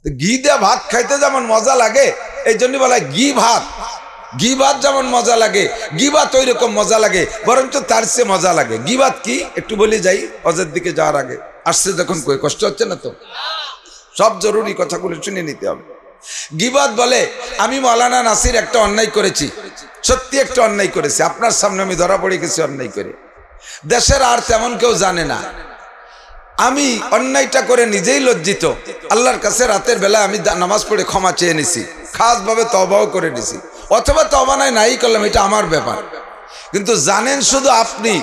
ঘি দিয়ে ভাত খাইতে যেমন মজা লাগে এই জন্য বলা হয় ঘি ভাত। ঘি ভাত যেমন মজা লাগে গিবাত ওই রকম মজা লাগে, বরঞ্চ তার চেয়ে মজা লাগে। গিবাত কি একটু বলে যাই হজের দিকে যাওয়ার আগে। আসছে যখন কই কষ্ট হচ্ছে না তো? সব জরুরি কথাগুলো শুনে নিতে হবে। গিবাত বলে আমি মৌলানা নাসির একটা অন্যায় করেছি, সত্যি একটা অন্যায় করেছি, আপনার সামনে আমি ধরা পড়ে গেছি অন্যায় করে। দেশের আর তেমন কেউ জানে না, আমি অন্যায়টা করে নিজেই লজ্জিত। আল্লাহর কাছে রাতের বেলা আমি নামাজ পড়ে ক্ষমা চেয়ে নিছি, খাসভাবে তওবাও করে নিছি, অথবা তওবা নাই করলাম, এটা আমার ব্যাপার। কিন্তু জানেন শুধু আপনি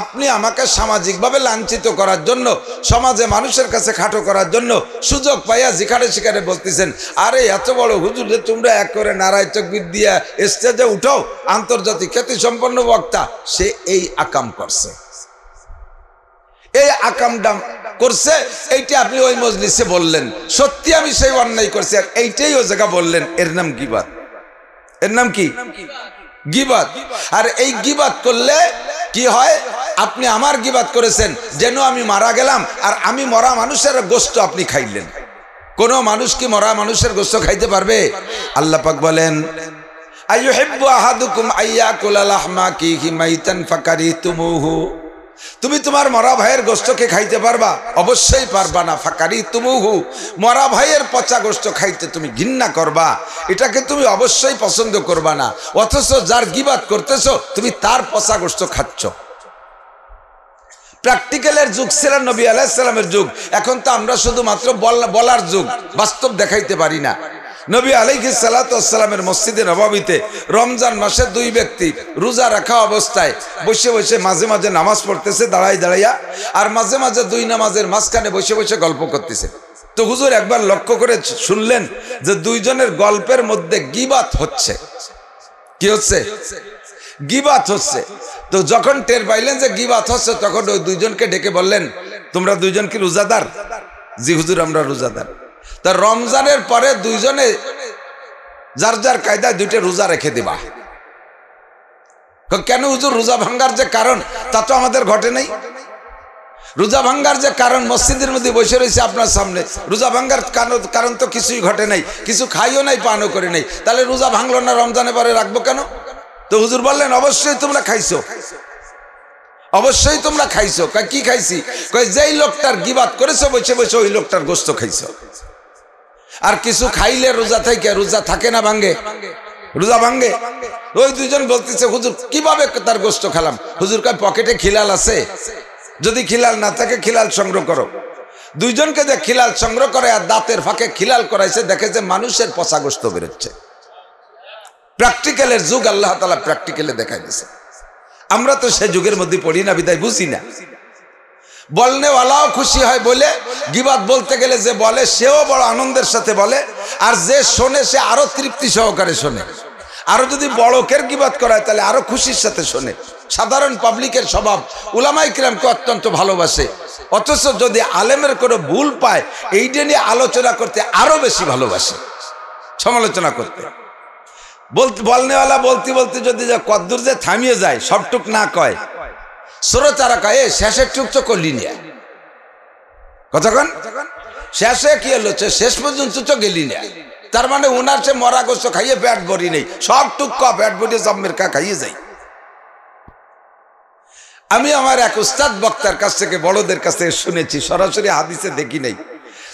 আপনি আমাকে সামাজিকভাবে লাঞ্ছিত করার জন্য, সমাজে মানুষের কাছে খাটো করার জন্য সুযোগ পাইয়া যেখানে সেখানে বলতেছেন, আরে এত বড় হুজুর যে তোমরা এক করে নারায় তকবীর দিয়া স্টেজে উঠাও, আন্তর্জাতিক খ্যাতি সম্পন্ন বক্তা, সে এই আকাম করছে, এই আকামটা করছে, এইটা আপনি ওই মজলিসে বললেন, সত্যি আমি সেই অন্যায় করছি, আর এইটাই ও জায়গা বললেন, এর নাম গিবাত। এর নাম কি? গিবাত। আর এই গিবাত করলে কি হয়? আপনি আমার গিবাত করেছেন, যেন আমি মারা গেলাম, আর আমি মরা মানুষের গোশত আপনি খাইলেন। কোন মানুষ কি মরা মানুষের গোশত খাইতে পারবে? আল্লাহ পাক বলেন, আইয়ুহিব্বু আহাদুকুম আইয়াকুলা লাহমা আখিহি মাইতান ফাকারিতুমুহু, তুমি তোমার মরা ভাইয়ের গোশতকে খাইতে পারবা? অবশ্যই পারবা না। ফাকারিতুমুহু, মরা ভাইয়ের পচা গোশত খাইতে তুমি ঘৃণা করবা, এটাকে তুমি অবশ্যই পছন্দ করবা না। অথচ যার গিবাত করতেছো তুমি তার পচা গোশত খাচ্ছ। প্র্যাকটিক্যালের যুগ ছিল নবী আলাইহিস সালামের যুগ, এখন তো আমরা শুধুমাত্র বলার যুগ, বাস্তব দেখাইতে পারি না। নবী আলাইহিস সালাতু ওয়াস সালামের মসজিদে নববীতে রমজান মাসে দুই ব্যক্তি রোজা রাখা অবস্থায় বসে বসে মাঝে মাঝে নামাজ পড়তেছে দাঁড়াই দাঁড়াইয়া, আর মাঝে মাঝে দুই নামাজের মাঝখানে বসে বসে গল্প করতেছে। তো হুজুর একবার লক্ষ্য করে শুনলেন যে দুইজনের গল্পের মধ্যে গিবাত হচ্ছে। কি হচ্ছে? গিবাত হচ্ছে। তো যখন টের পাইলেন যে গিবাত হচ্ছে, তখন ওই দুইজনকে ডেকে বললেন, তোমরা দুইজন কি রোজাদার? জি হুজুর, আমরা রোজাদার। তা রমজানের পরে দুইজনে যার যার কায়দায় দুইটা রোজা রেখে দিবা। কেন হুজুর? রোজা ভাঙ্গার যে কারণ তা তো আমাদের ঘটে নাই। রোজা ভাঙ্গার যে কারণ মসজিদের মধ্যে বসে রয়েছে আপনার সামনে, রোজা ভাঙ্গার কারণ তো কিছুই ঘটে নাই, কিছু খাইও নাই, পানও করে নাই, তাহলে রোজা ভাঙলো না, রমজানের পরে রাখবো কেন? তো হুজুর বললেন, অবশ্যই তোমরা খাইছো, অবশ্যই তোমরা খাইছো। কি খাইছি? যেই লোকটার গিবাত করেছো বসে বসে ওই লোকটার গোশত খাইছো। আর কিছু খাইলে রোজা থেকে রোজা থাকে না, ভাঙ্গে, রোজা ভাঙ্গে। ওই দুইজন বলতেছে, হুজুর কিভাবে তার গোশত খেলাম? হুজুর কয়, পকেটে খিলাল আছে, যদি খিলাল না থাকে খিলাল সংগ্রহ করো। দুইজনকে যে খিলাল সংগ্রহ করে আর দাঁতের ফাঁকে খিলাল করাইছে, দেখে যে মানুষের পচা গোশত বেরোচ্ছে। প্র্যাকটিক্যালের যুগ, আল্লাহ তাআলা প্র্যাকটিক্যালে দেখাই দিয়েছে। আমরা তো সে যুগের মধ্যে পড়ি না, বিদায় বুঝি না। বলনেওয়ালাও খুশি হয় বলে, গিবাত বলতে গেলে যে বলে সেও বড় আনন্দের সাথে বলে, আর যে শোনে সে আরো তৃপ্তি সহকারে শোনে। আরো যদি বড়কের গিবাত করায় তাহলে আরো খুশির সাথে শোনে। সাধারণ পাবলিকের স্বভাব উলামায়ে কিরামকে অত্যন্ত ভালোবাসে, অথচ যদি আলেমের কোনো ভুল পায় এইটা নিয়ে আলোচনা করতে আরো বেশি ভালোবাসে, সমালোচনা করতে। বলনেওয়ালা বলতে বলতে যদি কদ্দুর যে থামিয়ে যায়, সবটুক না কয়, শ্রোতারা কয় শেষের টুক তো করলি না, কতক্ষণ শেষে কি হলো, শেষ পর্যন্ত তো গেলি না। তার মানে ওনার সে মরা গোস্ত খাইয়ে পেট ভরি নেই, সব টুক পেট ভরিয়ে জম্মের কা খাইয়ে যাই। আমি আমার এক উস্তাদ বক্তার কাছ থেকে, বড়দের কাছ থেকে শুনেছি, সরাসরি হাদিসে দেখি নাই।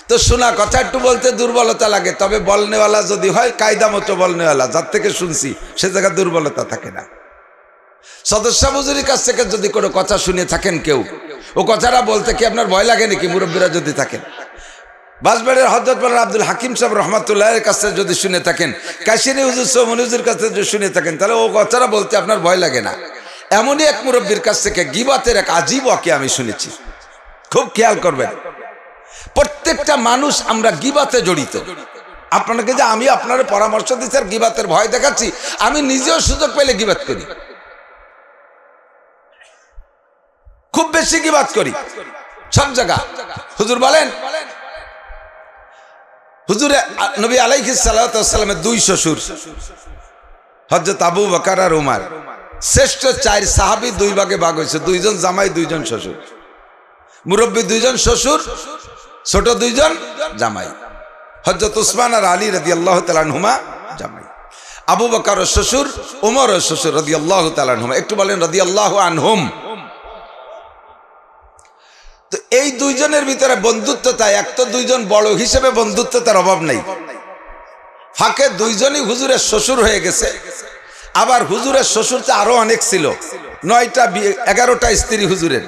তো শোনা কথা একটু বলতে দুর্বলতা লাগে, তবে বলনেওয়ালা যদি হয় কায়দা মতো বলনেওয়ালা, যার থেকে শুনছি সে জায়গায় দুর্বলতা থাকে না। সদস্য হুজুরের কাছ থেকে যদি কোনো কথা শুনে থাকেন কেউ, ও কথাটা বলতে কি আপনার ভয় লাগে নাকি? মুরব্বীরা যদি থাকেন, বাঁশবাড়ির হযরত মাওলানা আব্দুল হাকিম সাহেব রহমাতুল্লাহের কাছে যদি শুনে থাকেন, কাশিনী হুজুর সোমন হুজুরের কাছে যদি শুনে থাকেন, তাহলে ও কথাটা বলতে আপনার ভয় লাগে না। এমনই এক মুরব্বীর কাছ থেকে গিবাতের এক আজীব ওয়াকিয়া আমি শুনেছি, খুব খেয়াল করবেন। প্রত্যেকটা মানুষ আমরা গিবাতে জড়িত। আপনাকে যে আমি আপনার পরামর্শ দিচ্ছি আর গিবাতের ভয় দেখাচ্ছি, আমি নিজেও সুযোগ পেলে গিবাত করি, খুব বেশি গিবাত করি সব জায়গা। হুজুর বলেন, হুজুরে নবী আলাইহিস সালাতু ওয়াস সালামের দুই শ্বশুর, হযরত আবু বকর আর উমর, শ্রেষ্ঠ চার সাহাবী, দুই ভাগে ভাগ হয়েছে, দুইজন জামাই দুইজন শ্বশুর। মুরব্বী দুইজন শ্বশুর, ছোট দুইজন জামাই। হযরত উসমান আর আলী রাদিয়াল্লাহু তাআলা আনহুমা জামাই, আবু বকর ও শ্বশুর, ওমর ও শ্বশুর রাদিয়াল্লাহু তাআলা আনহুমা। একটু বলেন রাদিয়াল্লাহু আনহুম। তো এই দুইজনের ভিতরে বন্ধুত্বতা, এক তো দুইজন বড় হিসেবে বন্ধুত্বতার অভাব নাই, ফাঁকে দুইজনই হুজুরের শ্বশুর হয়ে গেছে। আবার হুজুরের শ্বশুর তো আরো অনেক ছিল, 9টা 11টা স্ত্রী হুজুরের।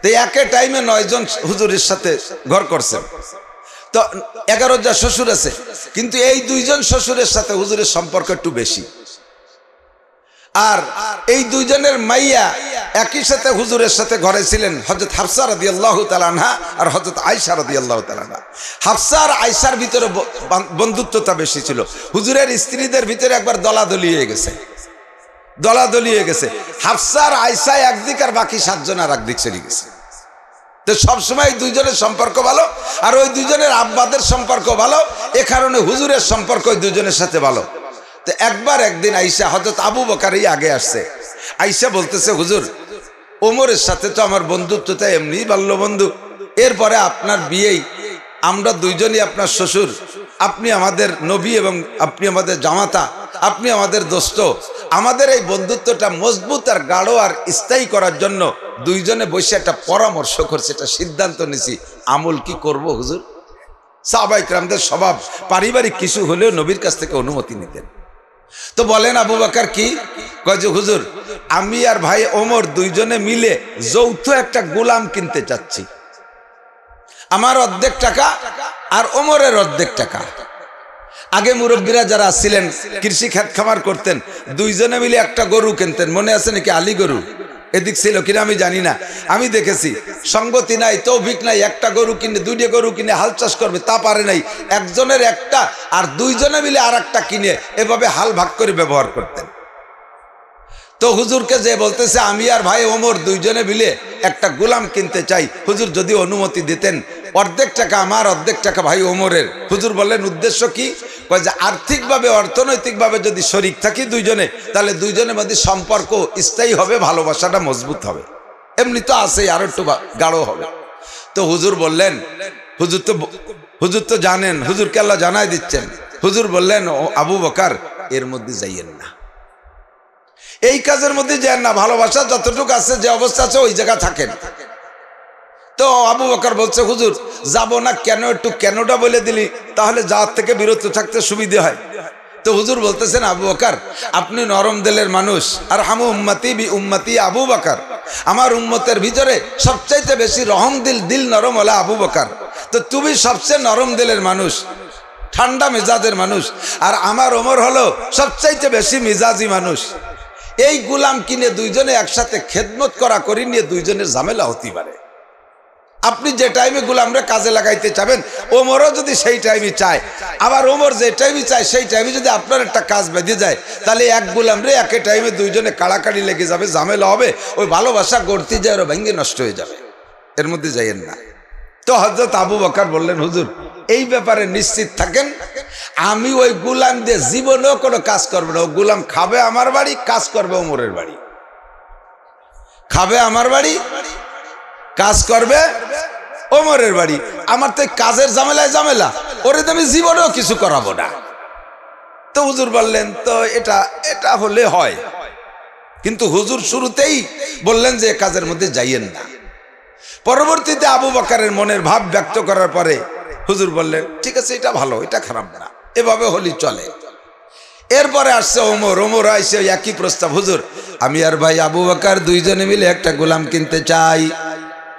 তো একে টাইমে 9 জন হুজুরের সাথে ঘর করছেন, তো 11 জন শ্বশুর আছে। কিন্তু এই দুইজন শ্বশুরের সাথে হুজুরের সম্পর্ক একটু বেশি। আর এই দুইজনের মাইয়া একই সাথে হুজুরের সাথে ঘরে ছিলেন, হযরত হাফসা রাদিয়াল্লাহু তাআলা আনহা আর হযরত আয়েশা রাদিয়াল্লাহু তাআলা আনহা। হাফসা আর আয়েশার ভিতরে বন্ধুত্বতা বেশি ছিল। হুজুরের স্ত্রীদের ভিতরে একবার দলাদলি হয়ে গেছে, দলাদলি হয়ে গেছে। হাফসা আর আয়েশা একদিক আর বাকি 7 জন আর একদিক চলে গেছে। তো সবসময় দুইজনের সম্পর্ক ভালো, আর ওই দুইজনের আব্বাদের সম্পর্ক ভালো, এ কারণে হুজুরের সম্পর্ক ওই দুইজনের সাথে ভালো। তো একবার একদিন আয়েশা, হযরত আবু বকরই আগে আসছে, আয়েশা বলতেছে, হুজুর ওমরের সাথে তো আমার বন্ধুত্বটা এমনি বাল্য বন্ধু, এরপরে আপনার বিয়েই আমরা দুইজনই আপনার শ্বশুর, আপনি আমাদের নবী এবং আপনি আমাদের জামাতা, আপনি আমাদের দোস্ত, আমাদের এই বন্ধুত্বটা মজবুত আর গাঢ় আর স্থায়ী করার জন্য দুইজনে বসে একটা পরামর্শ করছে, একটা সিদ্ধান্ত নিছি, আমল কি করব হুজুর। সাহাবায়ে কেরামদের স্বভাব পারিবারিক কিছু হলেও নবীর কাছ থেকে অনুমতি নিতেন। তো বলেন আবু বকর কি কয় যে, হুজুর আমি আর ভাই ওমর দুইজনে মিলে যৌথ একটা গোলাম কিনতে চাচ্ছি, আমার অর্ধেক টাকা আর ওমরের অর্ধেক টাকা। আগে মুরব্বীরা যারা ছিলেন কৃষি খাত খামার করতেন, দুইজনে মিলে একটা গরু কিনতেন, মনে আছে নাকি? আলী গরু এদিক ছিল কিনা আমি জানি না, আমি দেখেছি সঙ্গতি নাই, তৌফিক নাই, একটা গরু কিনে 2টা গরু কিনে হাল চাষ করবে তা পারে নাই, একজনের একটা আর দুইজনে মিলে আর একটা কিনে এভাবে হাল ভাগ করে ব্যবহার করতেন। তো হুজুরকে যে বলতেছে আমি আর ভাই ওমর দুইজনে মিলে একটা গোলাম কিনতে চাই, হুজুর যদি অনুমতি দিতেন, অর্ধেক টাকা আমার, অর্ধেক টাকা ভাই ওমরের। হুজুর বললেন উদ্দেশ্য কি? কয় যে আর্থিকভাবে অর্থনৈতিকভাবে যদি শরীক থাকি দুইজনে, তাহলে দুইজনের মধ্যে সম্পর্ক স্থায়ী হবে, ভালোবাসাটা মজবুত হবে, এমনি তো আছে আরো একটু গাঢ় হবে। তো হুজুর বললেন, হুজুর তো জানেন, হুজুরকে আল্লাহ জানাই দিচ্ছেন। হুজুর বললেন, ও আবু বকর এর মধ্যে যাইয়েন না, এই কাজের মধ্যে যান না, ভালোবাসা যতটুকু আছে, যে অবস্থা আছে ওই জায়গা থাকেন। তো আবু বকর বলছে, হুজুর যাব না কেন, একটু কেনটা বলে দিলি তাহলে যাওয়ার থেকে বিরত থাকতে সুবিধে হয়। তো হুজুর বলতেছেন, আবু বকর আপনি নরম দিলের মানুষ, আর হামু উম্মতি বি উম্মতি আবু বকর, আমার উম্মতের ভিতরে সবচাইতে বেশি রহম দিল নরম হলো আবু বকর। তো তুমি সবচেয়ে নরম দিলের মানুষ, ঠান্ডা মেজাজের মানুষ, আর আমার ওমর হলো সবচাইতে বেশি মেজাজি মানুষ। এই গোলাম কিনে দুইজনে একসাথে খেদমত করা করি নিয়ে দুইজনের ঝামেলা হতে পারে। আপনি যে টাইমে গোলামরা কাজে লাগাইতে চাবেন, ওমরও যদি সেই টাইমে চায়, আবার ওমর যে টাইমে চায় সেই টাইমে যদি আপনার একটা কাজ বেঁধে যায়, তাহলে এক গোলামরে একই টাইমে দুইজনে কাড়াকাড়ি লেগে যাবে, ঝামেলা হবে, ওই ভালোবাসা গড়তে যায় ওরা ভেঙে নষ্ট হয়ে যাবে, এর মধ্যে যাইয়েন না। তো হযরত আবু বকর বললেন, হুজুর এই ব্যাপারে নিশ্চিত থাকেন, আমি ওই গোলাম দিয়ে জীবনেও কোনো কাজ করবো না, ও গোলাম খাবে আমার বাড়ি, কাজ করবে ওমরের বাড়ি, খাবে আমার বাড়ি, কাজ করবে ওমরের বাড়ি। আমার তো কাজের ঝামেলায় ঝামেলা, ওরে তো আমি জীবনেও কিছু করাবো না। তো হুজুর বললেন, তো এটা হলে হয়, কিন্তু হুজুর শুরুতেই বললেন যে কাজের মধ্যে যাইয়েন না। পরবর্তীতে আবু বকরের মনের ভাব ব্যক্ত করার পরে হুজুর বললেন, ঠিক আছে এটা ভালো, এটা খারাপ না, এভাবে হলি চলে। এরপরে আসছে ওমর, ওমর আইসে একই প্রস্তাব, হুজুর আমি আর ভাই আবু বকর দুইজনে মিলে একটা গোলাম কিনতে চাই।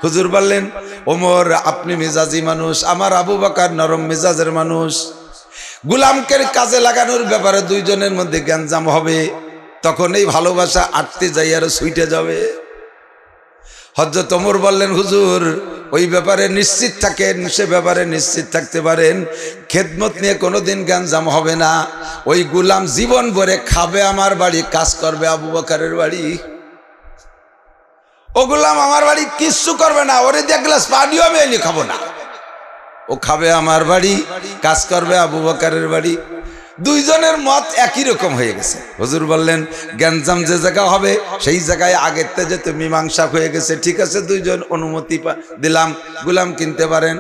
হুজুর বললেন, ওমর আপনি মেজাজি মানুষ, আমার আবু বকর নরম মেজাজের মানুষ, গোলামকে কাজে লাগানোর ব্যাপারে দুইজনের মধ্যে গ্যাঞ্জাম হবে, তখন এই ভালোবাসা আটতে যাই আর ছুটে যাবে। হযরত ওমর বললেন, হুজুর ওই ব্যাপারে নিশ্চিত থাকেন, সে ব্যাপারে নিশ্চিত থাকতে পারেন, খেদমত নিয়ে কোনোদিন গ্যাঞ্জাম হবে না, ওই গোলাম জীবন ভরে খাবে আমার বাড়ি, কাজ করবে আবু বকরের বাড়ি। ও গোলাম আমার বাড়ি কিচ্ছু করবে না, ওরে দিয়ে এক গ্লাস পানিও আমি এনে খাবো না, ও খাবে আমার বাড়ি, কাজ করবে আবু বকরের বাড়ি। দুইজনের মত একই রকম হয়ে গেছে। হুজুর বললেন গ্যাঞ্জাম যে জায়গা হবে সেই জায়গায় আগের থেকে যে মীমাংসা হয়ে গেছে, ঠিক আছে দুইজন অনুমতি দিলাম, গোলাম কিনতে পারেন।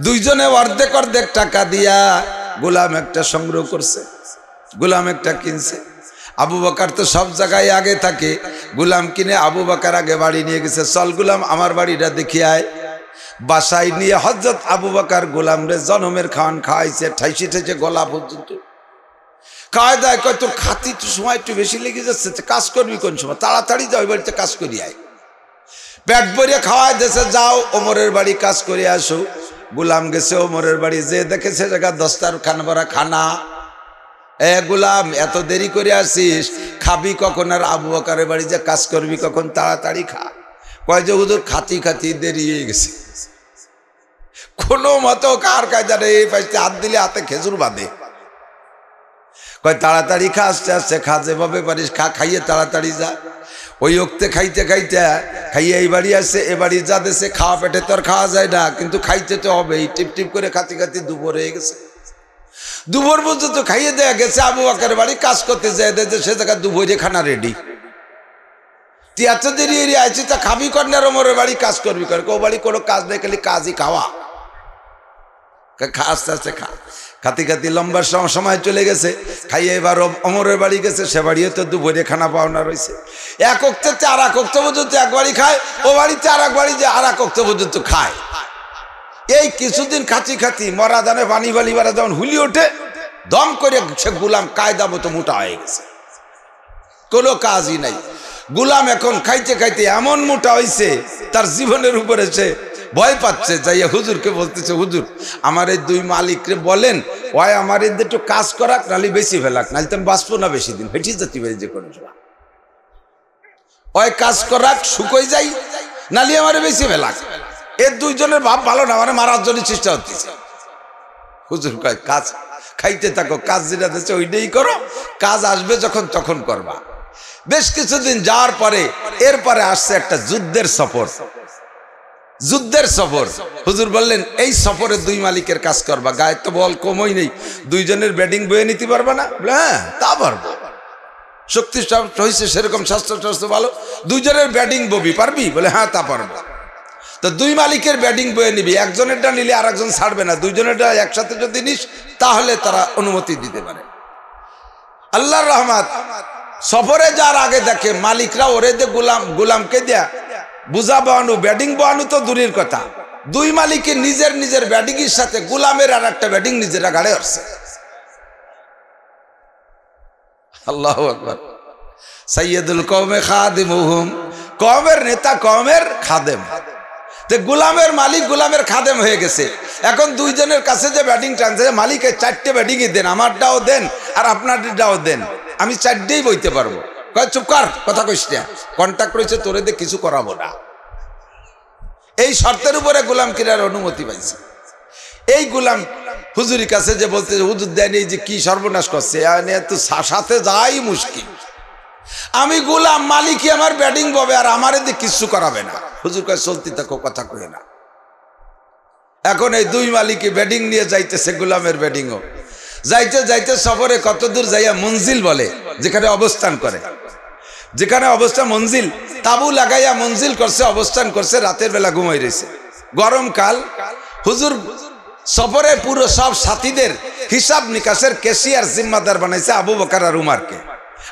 দুইজনে অর্ধেক অর্ধেক টাকা দিয়া গোলাম একটা সংগ্রহ করছে, গোলাম একটা কিনছে। আবু বকর তো সব জায়গায় আগে থাকে, গোলাম কিনে আবু বকর আগে বাড়ি নিয়ে গেছে। চল গোলাম আমার বাড়িটা দেখি আয়। বাসায় নিয়ে হযরত আবু বকর গোলাম রে জনমের খাওয়ান খাওয়াইছে, ঠাইছে ঠাইছে গলা পর্যন্ত কায়দায় কয় তোর খাতি একটু সময় একটু বেশি লেগে যাচ্ছে, কাজ করবি কোন সময়, তাড়াতাড়ি যাও বাড়িতে কাজ করি আয়। পেট ভরিয়ে খাওয়াই দেশে যাও ওমরের বাড়ি কাজ করে আসো। গোলাম গেছে ওমরের বাড়ি, যে দেখেছে জায়গা দস্তার খান ভরা খানা। এ গোলাম এত দেরি করে আসিস, খাবি কখন? আর আবু বকরের বাড়ি যে কাজ করবি কখন, তাড়াতাড়ি খা। কয় যে হুজুর খাতি খাতি দেরি হয়ে গেছে। কোনো মতো কার কায়দা রে, এই পাশে হাত দিলে হাতে খেজুর বাঁধে। কয় তাড়াতাড়ি খা, আস্তে আস্তে খা, যেভাবে পারিস খা, খাইয়ে তাড়াতাড়ি যা। ওই ওক্তে খাইতে খাইতে খাইয়ে এই বাড়ি আসছে, এ বাড়ি যা দেশে খাওয়া পেটে তো আর খাওয়া যায় না, কিন্তু খাইতে তো হবে। এই টিপ টিপ করে খাতি খাতি দুপুর হয়ে গেছে। দুপুর পর্যন্ত খাইয়ে দেয়া গেছে। আবু বকরের বাড়ি কাজ করতে যায় সে জায়গা দুপুরে খানা রেডি। তুই এত দেরি এরিয়ে আছিস, তা খাবি কন্যার ওমরের বাড়ি কাজ করবি কর? ও বাড়ি কোনো কাজ নেই, খালি কাজই খাওয়া। খা আস্তে আস্তে খা। খাতি খাতি লম্বা সময় চলে গেছে। খাইয়ে এবার ওমরের বাড়ি গেছে, সে বাড়িও তো দুপুরে খানা পাওনা রয়েছে। এক অক্তে আর এক অক্ত পর্যন্ত এক বাড়ি খায়, ও বাড়িতে আর এক বাড়ি যে আর এক অক্ত পর্যন্ত খায়। এই কিছুদিন খাতি খাতি মরা দানে পানি বালি বারা যখন হুলি ওঠে, দম করে সে গোলাম কায়দা মতো মোটা হয়ে গেছে, কোনো কাজই নাই। গোলাম এখন খাইতে খাইতে এমন মোটা হয়েছে, তার জীবনের উপরে সে ভয় পাচ্ছে। যাইয়া হুজুরকে বলতেছে, হুজুর আমার এই দুই মালিকরে বলেন ওই আমার এদের একটু কাজ করাক, নালি বেশি ফেলাক, নাহলে তো আমি বাঁচবো না বেশি দিন, হেঁটে যেতে পারি যে কোনো সময়। ওই কাজ করাক, শুকোই যাই, নালি আমার বেশি ফেলাক। এর দুইজনের ভাব ভালো না, মানে মারার জন্য চেষ্টা হচ্ছে। হুজুর কয় কাজ খাইতে থাকো, কাজ যেটা দিচ্ছে ওইটাই করো, কাজ আসবে যখন তখন করবা। বেশ কিছুদিন যাওয়ার পরে এরপরে আসছে একটা যুদ্ধের সফর। যুদ্ধের সফর। হুজুর বললেন এই সফরে দুই মালিকের কাজ করবা, গায়ে তো বল কমই নেই, দুইজনের ব্যাটিং বয়ে নিতে পারবা না? হ্যাঁ তা পারবো, শক্তি হয়েছে সেরকম, স্বাস্থ্য স্বাস্থ্য ভালো, দুইজনের ব্যাটিং ববি পারবি? বলে হ্যাঁ তা পারবো। তো দুই মালিকের ব্যাটিং বয়ে নিবি, একজনেরটা নিলে আর একজন ছাড়বে না, দুইজনেরটা একসাথে যদি নিস তাহলে তারা অনুমতি দিতে পারে। আল্লাহর রহমত, সফরে যার আগে দেখে মালিকরা ওরে দে গোলামকে দেয়া বুঝা বানানো, ব্যাটিং বানানো তো দূরের কথা, দুই মালিকের নিজের নিজের ব্যাটিং এর সাথে গোলামের আর একটা ব্যাটিং নিজেরা গাড়ে আসছে। আল্লাহু আকবার। সাইয়্যিদুল কওমে খাদিমুহুম, কওমের নেতা কওমের খাদেম। তো গোলামের মালিক গোলামের খাদেম হয়ে গেছে। এখন দুইজনের কাছে যে ব্যাটিং টানছে, মালিকের চারটে ব্যাটিংই দেন, আমারটাও দেন আর আপনারটাও দেন, আমি চারটেই বইতে পারবো। কয় চুপ কর, কথা কইস না, কন্ট্যাক্ট রয়েছে তোরে দিয়ে কিছু করাবো না। এই শর্তের উপরে গোলাম কিনার অনুমতি পাইছে। এই গোলাম হুজুরের কাছে যে বলতে, হুজুর দেয়নি যে কি সর্বনাশ করছে, তো সাথে যাই মুশকিল, আমি গোলাম, মালিকই আমার ব্যাটিং ববে আর আমার এদিকে কিছু করাবে না। হুজুর কাছে চলতে থাকো, কথা কয়ে না। এখন এই দুই মালিকই ব্যাটিং নিয়ে যাইতেছে, গোলামের ব্যাটিংও যাইতে যাইতে সফরে কত দূর যাইয়া মঞ্জিল বলে, যেখানে অবস্থান করে, যেখানে অবস্থান মঞ্জিল, তাবু লাগাইয়া মঞ্জিল করছে, অবস্থান করছে, রাতের বেলা ঘুমাই রয়েছে, গরমকাল। হুজুর সফরে পুরো সব সাথীদের হিসাব নিকাশের ক্যাশিয়ার জিম্মাদার বানাইছে আবু বকর আর উমারকে,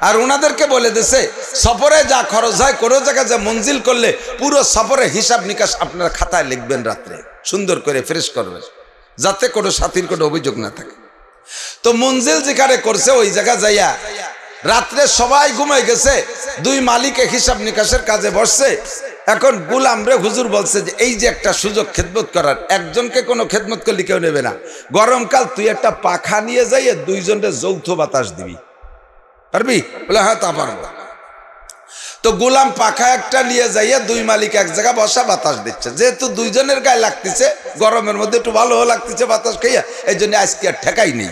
আর ওনাদেরকে বলে দিছে সফরে যা খরচ হয় কোনো জায়গায় যা মঞ্জিল করলে পুরো সফরে হিসাব নিকাশ আপনারা খাতায় লিখবেন, রাত্রে সুন্দর করে ফ্রেশ করবেন, যাতে কোনো সাথীর কোনো অভিযোগ না থাকে। তো মঞ্জিল যেখানে করছে ওই জায়গা যাইয়া রাত্রে সবাই ঘুমাই গেছে, দুই মালিকে হিসাব নিকাশের কাজে বসছে। এখন গোলাম রে হুজুর বলছে যে এই যে একটা সুযোগ খেদমত করার, একজনকে কোনো খেদমত করলে কেউ নেবে না, গরমকাল তুই একটা পাখা নিয়ে যাইয়ে দুইজনের যৌথ বাতাস দিবি, পারবি? বলে হ্যাঁ তা পারবো। তো গোলাম পাখা একটা নিয়ে যাইয়া দুই মালিক এক জায়গা বসা বাতাস দিচ্ছে, যেহেতু দুইজনের গায়ে লাগতেছে, গরমের মধ্যে একটু ভালো লাগতেছে বাতাস খাইয়া, এই জন্য আজকে আর ঠেকাই নেই,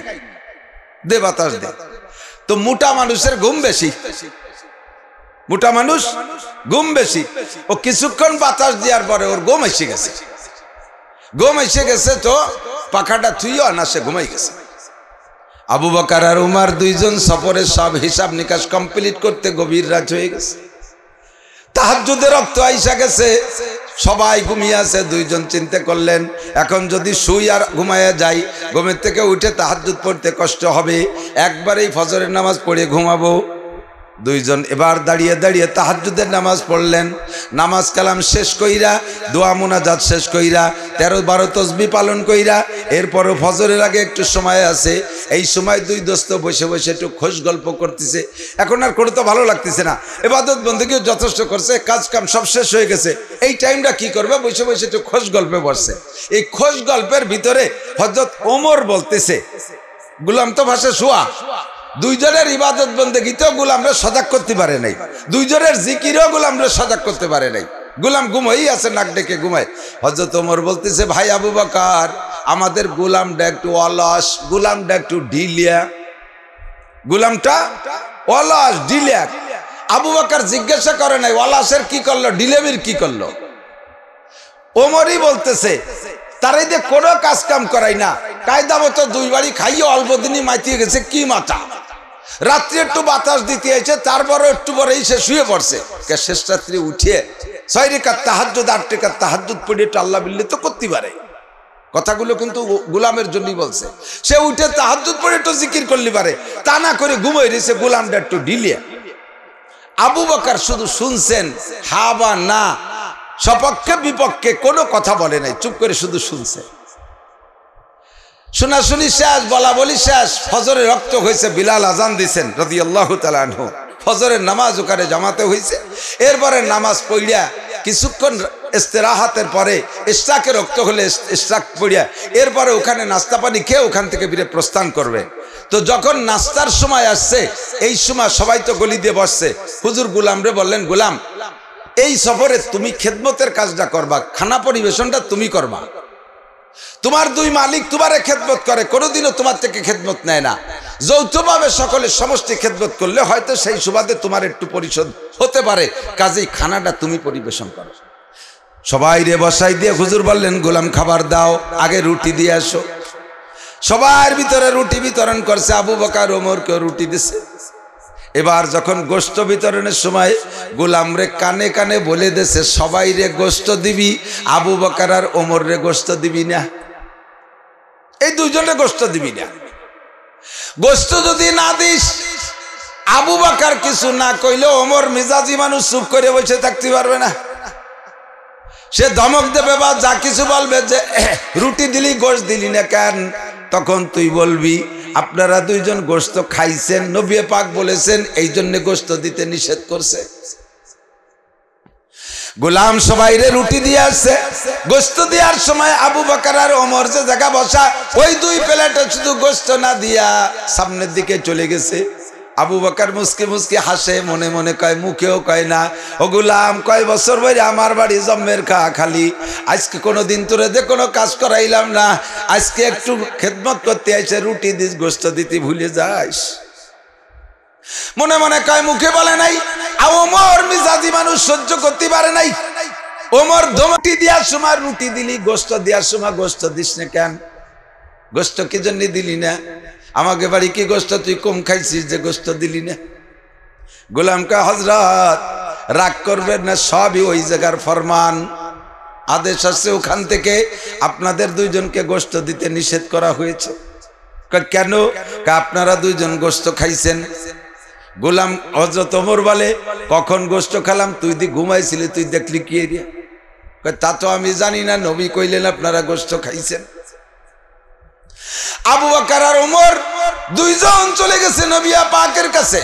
দে বাতাস দে। তো মোটা মানুষের ঘুম বেশি, মোটা মানুষ ঘুম বেশি, ও কিছুক্ষণ বাতাস দেওয়ার পরে ওর ঘুম এসে গেছে, ঘুম এসে গেছে, তো পাখাটা থুইও না, সে ঘুমাই গেছে। আবু বকর আর উমর দুইজন সফরে সব হিসাব নিকাশ কমপ্লিট করতে গভীর রাত হয়ে গেছে। তাহাজ্জুদের রক্ত আইসা গেছে, সবাই ঘুমিয়ে আছে। দুইজন চিন্তা করলেন এখন যদি শুই আর ঘুমায়া যাই, ঘুমের থেকে উঠে তাহাজ্জুদ পড়তে কষ্ট হবে, একবারেই ফজরের নামাজ পড়ে ঘুমাবো। দুইজন এবার দাঁড়িয়ে দাঁড়িয়ে তাহাজ্জুদের নামাজ পড়লেন। নামাজ কালাম শেষ কইরা, দোয়া মুনাজাত শেষ কইরা, 13-12 তসবিহ পালন কইরা, এরপরও ফজরের আগে একটু সময় আছে। এই সময় দুই দোস্ত বসে বসে একটু খোশ গল্প করতেছে। এখন আর করতে ভালো লাগতেছে না, ইবাদত বন্দেগী যথেষ্ট করছে, কাজ কাম সব শেষ হয়ে গেছে। এই টাইমটা কি করবে, বসে বসে একটু খোশ গল্পে বসছে। এই খোশ গল্পের ভিতরে হযরত ওমর বলতেছে, গোলাম তো ভাষা শোয়া, দুইজনের ইবাদত বন্দেগীতেও গোলামরা সজাগ করতে পারে নাই, দুইজনের জিকিরেও গোলামরা সজাগ করতে পারে নাই। গোলাম ঘুমাই আছে, নাক ডেকে ঘুমায়। হযরত ওমর বলতেছে, ভাই আবু বকর, আমাদের গোলামটা একটু অলস, গোলামটা একটু ঢিলিয়া, গোলামটা অলস ঢিলিয়া। আবু বকর জিজ্ঞাসা করে নাই অলসের কি করলো, ঢিলেমির কি করলো। ওমরই বলতেছে, তার এই যে কোনো কাজ কাম করাই না, কায়দা মতো দুই বাড়ি খাইয়ে অল্প দিনই মাইতিয়ে গেছে, কি মাথা। রাত্রি একটু বাতাস দিতে এসে তারপরে একটু পরেই সে শুয়ে পড়ছে। শেষ রাত্রি উঠিয়ে 6 রাকাত তাহাজ্জুদ 8 রাকাত তাহাজ্জুদ পড়ে একটু আল্লাহ বিল্লি তো করতে পারে। কথাগুলো কিন্তু গোলামের জন্যই বলছে। সে উঠে তাহাজ্জুদ পড়ে একটু জিকির করতে পারে, তা না করে ঘুমাই রয়েছে গোলামটা একটু ঢিলিয়া। আবু বকর শুধু শুনছেন, হা বা না, সপক্ষে বিপক্ষে কোনো কথা বলে নাই, চুপ করে শুধু শুনছে। শোনাশুনি শেষ, বলা বলি শেষ, ফজরের রক্ত হয়েছে, বিলাল আজান দিছেন রাদিয়াল্লাহু তাআলা আনহু, ফজরের নামাজ ওখানে জামাতে হয়েছে। এরপরে নামাজ পড়িয়া কিছুক্ষণ ইস্তেরাহাতের পরে ইশরাকের রক্ত হলে ইশরাক পড়িয়া এরপরে ওখানে নাস্তা পানি খেয়ে ওখান থেকে ফিরে প্রস্থান করবে। তো যখন নাস্তার সময় আসছে, এই সময় সবাই তো গলি দিয়ে বসছে। হুজুর গোলামরে বললেন, গোলাম এই সফরে তুমি খেদমতের কাজটা করবা, খানা পরিবেশনটা তুমি করবা। তোমার দুই মালিক তোমারে খেদমত করে, কোনোদিনও তোমার থেকে খেদমত নেয় না। যৌথভাবে সকলে সমষ্টি খেদমত করলে হয়তো সেই সুবাদে তোমার একটু পরিশোধ হতে পারে, কাজেই খানাটা তুমি পরিবেশন করো। সবাই রে বসাই দিয়ে হুজুর বললেন, গোলাম খাবার দাও, আগে রুটি দিয়ে আসো। সবার ভিতরে রুটি বিতরণ করছে, আবু বকর ওমরকে রুটি দিছে। এবার যখন গোশত বিতরণের সময় গোলাম রে কানে কানে বলে দিছে, সবাই রে গোশত দিবি, আবু বকর আর ওমর রে গোশত দিবি না, এই দুইজনে গোশত দিবি না। গোশত যদি না দিস, আবু বকর কিছু না কইলে ওমর মিজাজি মানুষ চুপ করে বসে থাকতে পারবে না। সে ধমক দেবে বা যা কিছু বলবে যে রুটি দিলি গোশত দিলি না কেন, তখন তুই বলবি আপনারা দুইজন গোশত খাইছেন, নবী পাক বলেছেন এই জন্য গোশত দিতে নিষেধ করছে। গোলাম সবাইরে রুটি দিয়ে আসছে। গোশত দেওয়ার সময় আবু বকর আর ওমর যে জায়গা বসা, ওই দুই প্লেটে শুধু গোশত না দিয়া সামনের দিকে চলে গেছে। আবু বকর মুস্কি মুস্কি হাসে, মনে মনে কয়, মুখেও কয় না, ও গোলাম কয় বছর ধরে আমার বাড়ি জম্মের খালি, আজকে কোনোদিন তোরে যে কোনো কাজ করাইলাম না, আজকে একটু খেদমত করতে আইছে, রুটি দিস গোশত দিতে ভুলে যাস। মনে মনে কয়, মুখে বলে নাই। ওমর মিজাজি মানুষ সহ্য করতে পারে নাই। ওমর ধমকি দেওয়ার সময় রুটি দিলি, গোশত দেওয়ার সময় গোশত দিস না কেন, গোশত কি জন্য দিলি না, আমাকে বাড়ি কি গোশত তুই কম খাইছিস যে গোশত দিলি না। গোলামকা হযরত রাগ করবেন না, সবই ওই জায়গার ফরমান, আদেশ আছে ওখান থেকে আপনাদের দুইজনকে গোশত দিতে নিষেধ করা হয়েছে। কেন? আপনারা দুইজন গোশত খাইছেন। গোলাম হযরত ওমর বলে, কখন গোশত খেলাম, তুই দি ঘুমাইছিলি, তুই দেখলি কি এরিয়া? তা তো আমি জানি না, নবী কইলেন আপনারা গোশত খাইছেন। আবু বকর আর ওমর দুইজন চলে গেছে নবী পাকের কাছে।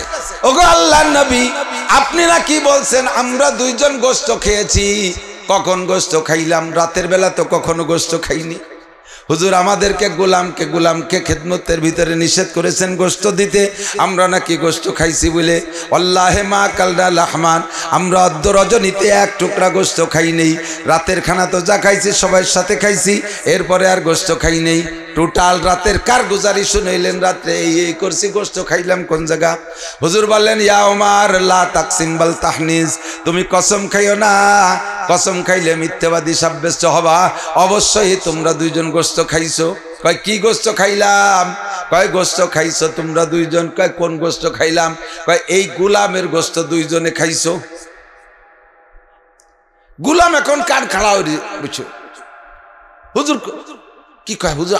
ওগো আল্লাহর নবী, আপনি না কি বলছেন আমরা দুইজন গোশত খেয়েছি, কখন গোশত খাইলাম? রাতের বেলা তো কখনো গোশত খাইনি। হুজুর আমাদেরকে গোলামকে খেদমতের ভিতরে নিষেধ করেছেন গোশত দিতে, আমরা নাকি গোশত খাইছি বলে। আল্লাহে মা কালদা লাহমান, আমরা অর্ধ রজনীতে এক টুকরা গোশত খাই নেই। রাতের খানা তো যা খাইছি সবার সাথে খাইছি, এরপরে আর গোশত খাই নেই। টোটাল রাতের কারগুজারি শুনাইলেন, রাত্রে এই করছি, গোশত খাইলাম কোন জায়গা? হুজুর বললেন, ইয়া ওমর লা তাকসিম বাল তাহনিস, তুমি কসম খাইও না, কসম খাইলে মিথ্যাবাদী সাব্যস্ত হবা। অবশ্যই তোমরা দুইজন গোশত খাইছো। কয় কি গোস্ত খাইলাম? কয় গোস্ত খাইছো তোমরা দুইজন। কয় কোন গোস্ত খাইলাম? কয় এই গোলামের গোস্ত দুইজনে খাইছো। গোলাম এখন কার খাড়া বুঝছো? হুজুর কি কয়? হুজুর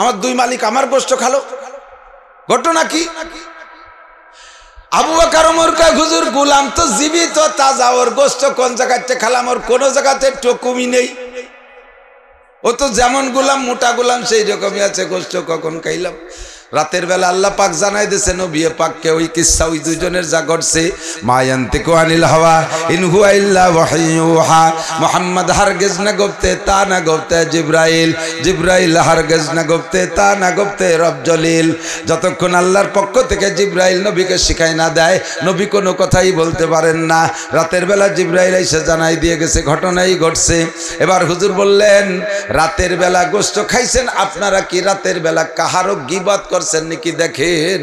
আমার দুই মালিক আমার গোস্ত খালো, ঘটনা কি? আবু বকর ওমর কয় হুজুর গোলাম তো জীবিত তাজা, ওর গোস্ত কোন জায়গাতে খালাম? ওর কোন জায়গাতে টুকুমি নেই, ও তো যেমন গোলাম মোটা গোলাম সেই রকমই আছে, গোস্ত কখন খাইলাম? রাতের বেলা আল্লাহ পাক জানাই দিয়েছে নবী পাককে ওই কিসসা, ওই দুইজনের যা ঘটছে। মা ইয়ান্তিকু আনিল হাওয়া ইন হুয়া ইল্লা ওয়াহয়ুহা। মুহাম্মদ হারগিজ না গফতে তা না গফতে জিবরাইল, জিবরাইল হারগিজ না গফতে তা না গফতে রব জলিল। যতক্ষণ আল্লাহর পক্ষ থেকে জিবরাইল নবীকে শিখাই না দেয়, নবী কোনো কথাই বলতে পারেন না। রাতের বেলা জিবরাইল এসে জানাই দিয়ে গেছে ঘটনাই ঘটছে। এবার হুজুর বললেন রাতের বেলা গোস্ত খাইছেন, আপনারা কি রাতের বেলা কাহারও গীবত করছেন নাকি দেখেন?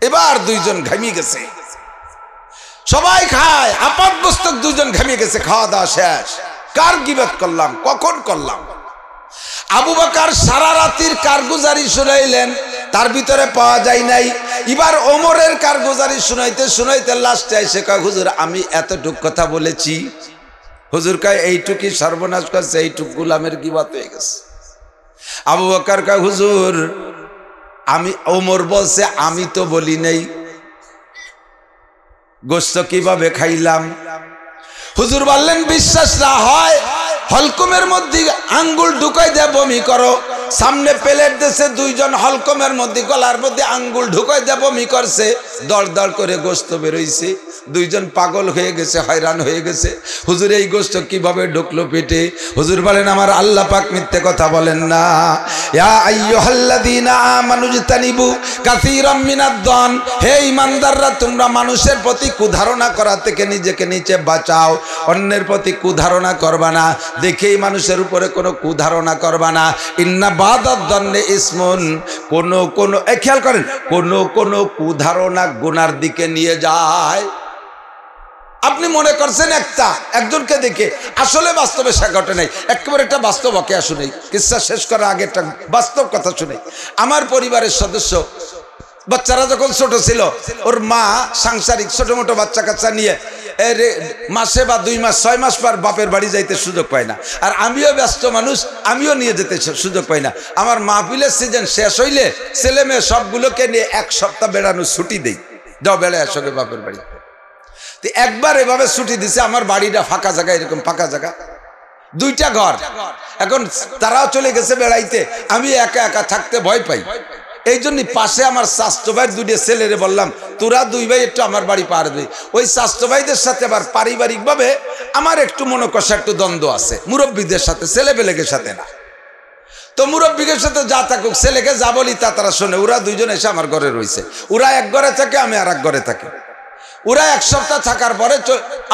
এবার দুইজন ঘামিয়ে গেছে, সবাই খায়, আপাত মস্তক দুইজন ঘামিয়ে গেছে, খাওয়া দাওয়া শেষ। কার গীবত করলাম, কখন করলাম? আবু বকর সারা রাতের কারগুজারি শুনাইলেন, তার ভিতরে পাওয়া যায় নাই। এবার ওমরের কারগুজারি শুনাইতে শুনাইতে লাস্টে এসে কয় হুজুর আমি এতটুক কথা বলেছি। হুজুর কয় এইটুকি সর্বনাশ করছে, এইটুক গোলামের গীবত হয়ে গেছে। আবু বকর কয় হুজুর আমি, ওমর বলছে আমি তো বলি নাই, গোস্ত কিভাবে খাইলাম? হুজুর বললেন বিশ্বাস না হয় হলকমের মধ্যে আঙ্গুল ঢুকাই দিয়ে বমি করো। সামনে প্লেট দেশে দুইজন হলকমের মধ্যে গলার মধ্যে আঙ্গুল ঢুকাই দিয়ে বমি করছে, দড় দড় করে গোস্ত বেরোইছে। দুইজন পাগল হয়ে গেছে, হয়রান হয়ে গেছে, হুজুর এই গোস্ত কিভাবে ঢুকলো পেটে? হুজুর বলেন আমার আল্লাহ পাক মিথ্যে কথা বলেন না। ইয়া আইয়ুহাল্লাযীনা আমানু ইজতানিবু কাসীরাম মিনাদ-দান, হে ঈমানদাররা তোমরা মানুষের প্রতি কুধারণা করা থেকে নিজেকে নিচে বাঁচাও, অন্যের প্রতি কুধারণা করবা না, দেখেই মানুষের উপরে কোনো কুধারণা করবা না। ইন্না বাদাদ-দান্নি ইসমুন, কোন খেয়াল করেন, কোন কুধারণা গুনার দিকে নিয়ে যায়। আপনি মনে করছেন একজনকে দেখে, আসলে বাস্তবে সে ঘটে নাই। একেবারে একটা বাস্তব ওকে শুনেই, কিসসা শেষ করার আগে একটা বাস্তব কথা শুনেই। আমার পরিবারের সদস্য বাচ্চারা যখন ছোট ছিল, ওর মা সাংসারিক ছোট মোটো বাচ্চা কাচ্চা নিয়ে মাসে বা 2 মাস 6 মাস পর বাপের বাড়ি যাইতে সুযোগ পায় না। আর আমিও ব্যস্ত মানুষ, আমিও নিয়ে যেতে সুযোগ পাই না। আমার মাহফিলের সিজন শেষ হইলে ছেলে মেয়ে সবগুলোকে নিয়ে 1 সপ্তাহ বেড়ানোর ছুটি দেই, যাও বেড়ায় আসলে বাপের বাড়ি। একবার এভাবে ছুটি দিছে, আমার বাড়িটা ফাঁকা জায়গা, এরকম ফাঁকা জায়গা, 2টা ঘর। এখন তারাও চলে গেছে বেড়াইতে, আমি একা একা থাকতে ভয় পাই। এই জন্য পাশে আমার স্বাস্থ্য ভাই 2 ছেলেরে বললাম তোরা 2 ভাই একটু আমার বাড়ি পার দে। ওই স্বাস্থ্য ভাইদের সাথে আবার পারিবারিক ভাবে আমার একটু মনোকষা, একটু দ্বন্দ্ব আছে, মুরব্বীদের সাথে, ছেলে পেলেকের সাথে না। তো মুরব্বীদের সাথে যা থাকুক, ছেলেকে যা বলি তা তারা শোনে। ওরা 2জন এসে আমার ঘরে রয়েছে, ওরা এক ঘরে থাকে, আমি আর এক ঘরে থাকি। ওরা 1 সপ্তাহ থাকার পরে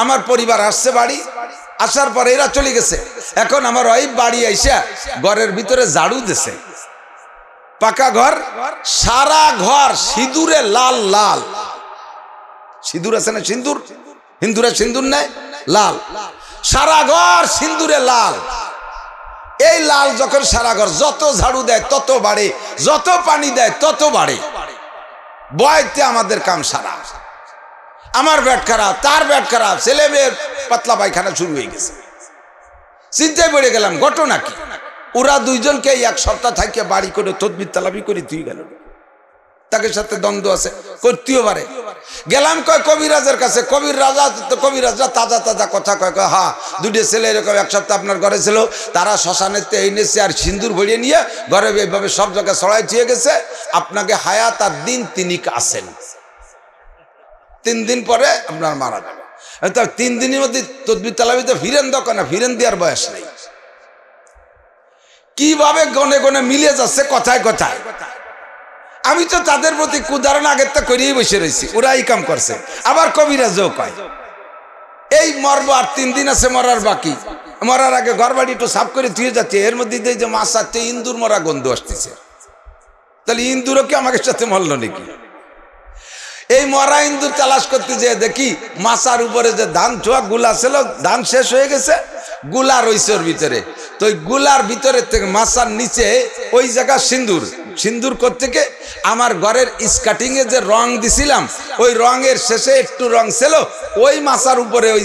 আমার পরিবার আসছে বাড়ি, আসার পরে এরা চলে গেছে। এখন আমার ওই বাড়ি আইসা ঘরের ভিতরে ঝাড়ু দিছে, পাকা ঘর, সারা ঘর সিঁদুরে লাল লাল। সিঁদুর আছে না, সিঁদুর, হিন্দুরা সিঁদুর নেয়, লাল, সারা ঘর সিঁদুরে লাল। এই লাল যখন সারা ঘর, যত ঝাড়ু দেয় তত বাড়ে, যত পানি দেয় তত বাড়ে। বয়তে আমাদের কাম সারা। আমার পেট খারাপ, তার পেট খারাপ, ছেলে মেয়ের পাতলা পায়খানা শুরু হয়ে গেছে। চিন্তায় পড়ে গেলাম ঘটনা কি? ওরা 2জনকে 1 সপ্তাহ থাকে বাড়ি করে তদবির তালাবি করে তুই গেল, তাকে সাথে দ্বন্দ্ব আছে, করতেও পারে। গেলাম কয় কবিরাজের কাছে, কবিরাজরা তাজা তাজা কথা কয়, হ্যাঁ 2 ছেলে এরকম 1 সপ্তাহ আপনার ঘরে ছিল, তারা শ্মশানেতে এনেছে আর সিঁদুর ভরিয়ে নিয়ে ঘরে এইভাবে সব জায়গায় ছড়াই দিয়ে গেছে, আপনাকে হায়াত আর দিন তিনি আসেন, 3 দিন পরে আপনার মারা যাবে। 3 দিনের মধ্যে তদবির তালাবিতে ফিরেন দোকান, ফিরেন দেওয়ার বয়স নেই। কিভাবে গনে গনে মিলে যাচ্ছে কথায় কথায়। আমি তো তাদের প্রতি কুধারণা আগের তো করিয়েই বসে রয়েছি, ওরা এই কাম করছে। আবার কবিরাজও কয় এই মরবো, আর 3 দিন আছে মরার বাকি, মরার আগে ঘর বাড়ি একটু সাফ করে ধুয়ে যাচ্ছে। এর মধ্যে যে মাছ আসছে, ইন্দুর মরা গন্ধ আসতেছে, তাহলে ইন্দুরও কি আমাকে সাথে মরলো নাকি? এই মরা ইন্দুর তালাশ করতে যেয়ে দেখি মাছার উপরে যে ধান ছোয়া গুলা ছিল, ধান শেষ হয়ে গেছে, গুলা রইছে ওর ভিতরে। তো ওই গুলার ভিতরে থেকে মাছার নিচে ওই জায়গা সিন্দুর, সিন্দুর থেকে আমার ঘরের স্কাটিংয়ে যে রং দিছিলাম ওই রঙের শেষে একটু রং ছিল, ওই মাছার উপরে ওই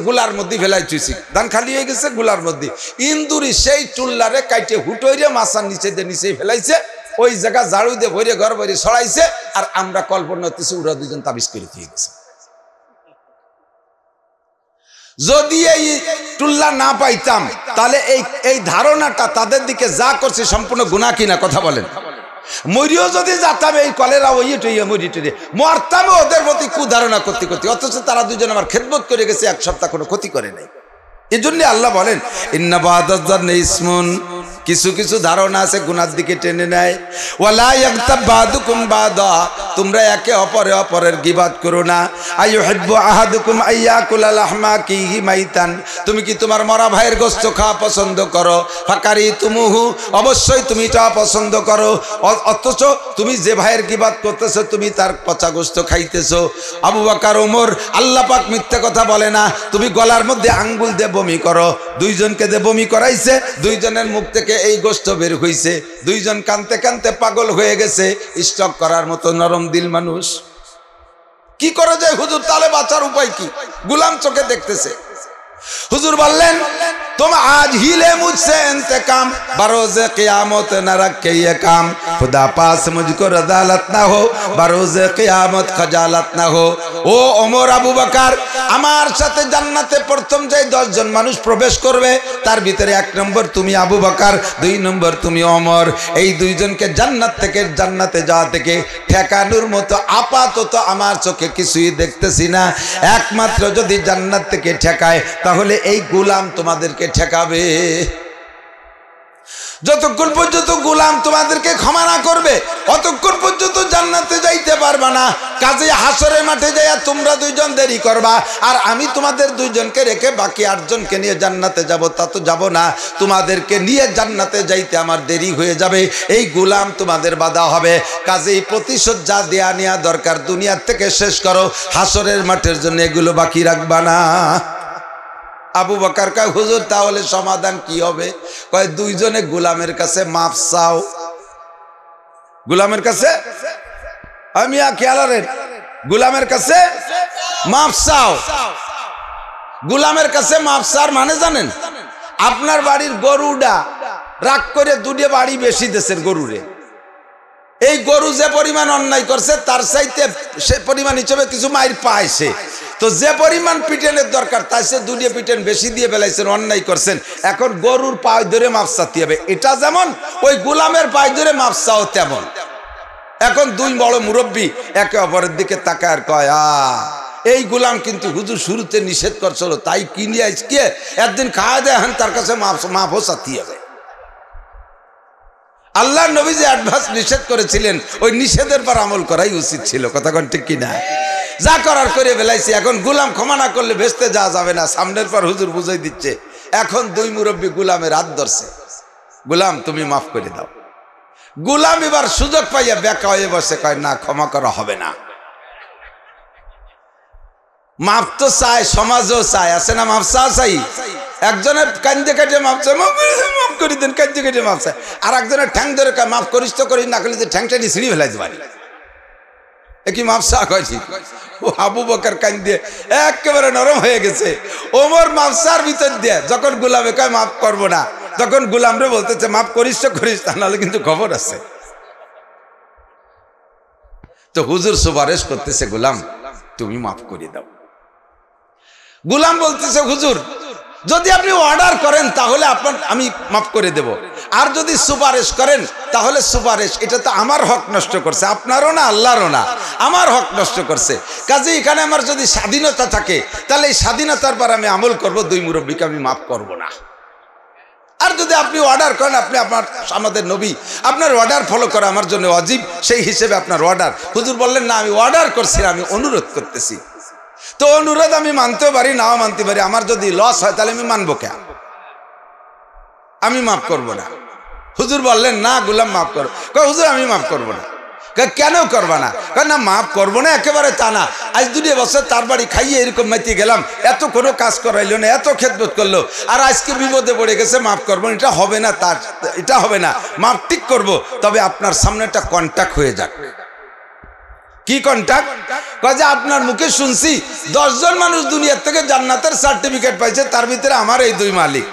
গুলার মধ্যে ফেলাই চুইছি, ধান খালি হয়ে গেছে গুলার মধ্যে। ইন্দুরি সেই চুল্লারে কাইটে হুটোইরে মাছার নিচে দিয়ে নিচেই ফেলাইছে, ওই জায়গা ঝাড়ু দিয়ে ভরে ঘর ভরে ছড়াইছে। আর আমরা কল্পনা করতেছি ওরা দুজন তাবিজ করে দিয়ে গেছে। যদি এই টুল্লা না পাইতাম তাহলে এই ধারণাটা তাদের দিকে যা করছে সম্পূর্ণ গুনাহ কিনা কথা বলেন। মরিও যদি যাতাম এই কলেরা ওই মরি টুয়ে মরতাম ওদের প্রতি কুধারণা করতে করতে, অথচ তারা দুজন আমার খেদমত করে গেছে, এক সপ্তাহ কোনো ক্ষতি করে নাই। এই জন্য আল্লাহ বলেন ইন্না বাদাজ্জান্নি ইসমুন, কিছু কিছু ধারণা আছে গুনার দিকে টেনে নেয়। ওয়ালা ইয়াগতাব বাদুকুম বাদা, তোমরা একে অপরের গীবাত করো না। আইয়ুহিব্বু আহাদুকুম আইয়াকুলা লাহমা কিহি মাইতান, তুমি কি তোমার মরা ভাইয়ের গোশত খাওয়া পছন্দ করো? ফাকারিতুমুহু, অবশ্যই তুমি এটা পছন্দ করো, অথচ তুমি যে ভাইয়ের গীবাত করতেছো তুমি তার পচা গোশত খাইতেছো। আবু বকর ওমর, আল্লাহ পাক মিথ্যা কথা বলে না। তুমি গলার মধ্যে আঙ্গুল দিয়ে বমি করো, দুইজনকে দিয়ে বমি করাইছে, দুইজনের মুখ থেকে এই গোশত বের হইছে, দুইজন কানতে কানতে পাগল হয়ে গেছে। স্টক করার মতো নরম দিল মানুষ কি করে যায় হুজুর, তাহলে বাঁচার উপায় কি? গুলাম চোখে দেখতেছে। হুজুর বললেন तुम आज ही ले मुझसे इंतकाम, बरोज़े क़यामत न रखे ये काम, खुदा पास मुझको रज़ालत ना हो, बरोज़े क़यामत खजालत ना हो। ओ ओमर आबू बकर, আমার সাথে জান্নাতে প্রথম যে 10 জন মানুষ প্রবেশ করবে তার ভিতরে 1 নম্বর তুমি আবু বকর, 2 নম্বর তুমি ওমর। এই দুইজনকে জান্নাত থেকে জান্নাতে যাওয়া থেকে ঠেকানোর মতো আপাতত আমার চোখে কিছুই দেখতেছি না। একমাত্র যদি জান্নাত থেকে ঠেকায় তাহলে এই গোলাম তোমাদেরকে ঠেকাবে। যতক্ষণ পর্যন্ত গোলাম তোমাদেরকে ক্ষমা না করবে অতক্ষণ পর্যন্ত জান্নাতে যাইতে পারবা না। কাজে হাসরের মাঠে যাইয়া তোমরা দুইজন দেরি করবা, আর আমি তোমাদের দুইজনকে রেখে বাকি 8 জনকে নিয়ে জান্নাতে যাব, তা তো যাব না। তোমাদেরকে নিয়ে জান্নাতে যাইতে আমার দেরি হয়ে যাবে, এই গোলাম তোমাদের বাধা হবে। কাজেই প্রতিশোধ যা দেয়া নেওয়া দরকার দুনিয়ার থেকে শেষ করো, হাসরের মাঠের জন্য এগুলো বাকি রাখবা না। আবু বকর কয় হুজুর তাহলে সমাধান কি হবে? কয় দুইজনে গোলামের কাছে মাফ চাও। গোলামের কাছে আমি খেয়ালের গোলামের কাছে মাফ চাও। গোলামের কাছে মাফ চাওয়ার মানে জানেন? আপনার বাড়ির গরুটা রাগ করে দুটো বাড়ি বেশি দেশের গরুরে, এই গরু যে পরিমাণ অন্যায় করছে তার চাইতে সে পরিমাণ হিসেবে কিছু মাইর পাইছে, তো যে পরিমাণ পিটেনের দরকার তাই সে 2 পিটেন বেশি দিয়ে ফেলাইছেন, অন্যায় করছেন। এখন গরুর পায়ে ধরে মাফ চাতে হবে, এটা যেমন ওই গোলামের পায়ে ধরে মাফ চাও তেমন। এখন 2 বড় মুরব্বী একে অপরের দিকে তাকায় আর কয় এই গোলাম কিন্তু হুজুর শুরুতে নিষেধ করছিল, তাই কিনে আজকে একদিন খাওয়া দেয় তার কাছে মাফও চাতে হবে। আল্লাহ নবী যে অ্যাডভান্স নিষেধ করেছিলেন ওই নিষেধের পর আমল করাই উচিত ছিল, কথা কোন ঠিক কিনা? যা করার করে ফেলাইছি, এখন গোলাম ক্ষমা না করলে ভেস্তে যাওয়া যাবে না। সামনের পর হুজুর বুঝাই দিচ্ছে। এখন 2 মুরব্বী গোলামের হাত ধরছে, গোলাম তুমি মাফ করে দাও। গোলাম এবার সুযোগ পাইয়া বেকা হয়ে বসে, কয় না ক্ষমা করা হবে না। মাফ তো চায়, সমাজও চায়, আছে না মাফ চাই। একজনের কান্দে কাটে মাফ চায়, মাফ করে দেন, কান্দে কাটে মাফ চায়। আর একজনের ঠ্যাং ধরে মাফ করিস তো করিস, না করলে যে ঠ্যাংটা নিয়ে ছিঁড়ি ফেলাই দেবানি, কি মাফ চা কয়েছি। ও আবু বকর কান্দে একেবারে নরম হয়ে গেছে। ওমর মাফ চার ভিতর দিয়ে যখন গোলামে কয় মাফ করবো না, তখন গোলামরে বলতেছে মাফ করিস তো করিস, তা নাহলে কিন্তু খবর আছে। তো হুজুর সুপারিশ করতেছে গোলাম তুমি মাফ করে দাও। গোলাম বলতেছে হুজুর যদি আপনি অর্ডার করেন তাহলে আমি মাফ করে দেব, আর যদি সুপারিশ করেন তাহলে সুপারিশ এটা তো আমার হক নষ্ট করছে, আপনারও না আল্লাহরও না, আমার হক নষ্ট করছে। কাজে এখানে আমার যদি স্বাধীনতা থাকে তাহলে এই স্বাধীনতার পর আমি আমল করব, 2 মুরব্বীকে আমি মাফ করব না। আর যদি আপনি অর্ডার করেন, আপনি আমাদের নবী, আপনার অর্ডার ফলো করা আমার জন্য ওয়াজিব, সেই হিসেবে আপনার অর্ডার। হুজুর বললেন না আমি অর্ডার করছি, আমি অনুরোধ করতেছি। তো অনুরোধ আমি মানতেও পারি নাও মানতে পারি, আমার যদি লস হয় তাহলে আমি মানবো কেন? আমি মাফ করব না। হুজুর বললেন না গোলাম মাফ করো, হুজুর আমি মাফ করব না। কেন করবা না? না মাফ করবো না একেবারে তা না, আজ 2 বছর তার বাড়ি খাইয়ে এরকম মাইতে গেলাম, এত কোনো কাজ করাইলো না, এত খেদমত করলো, আর আজকে বিপদে পড়ে গেছে, মাফ করবো না, এটা হবে না, তার এটা হবে না, মাফ ঠিক করবো, তবে আপনার সামনে একটা কন্টাক্ট হয়ে যাক। কি কন্টাক্ট? কয় যে আপনার মুখে শুনছি 10 জন মানুষ দুনিয়ার থেকে জান্নাতের সার্টিফিকেট পাইছে, তার ভিতরে আমার এই 2 মালিক,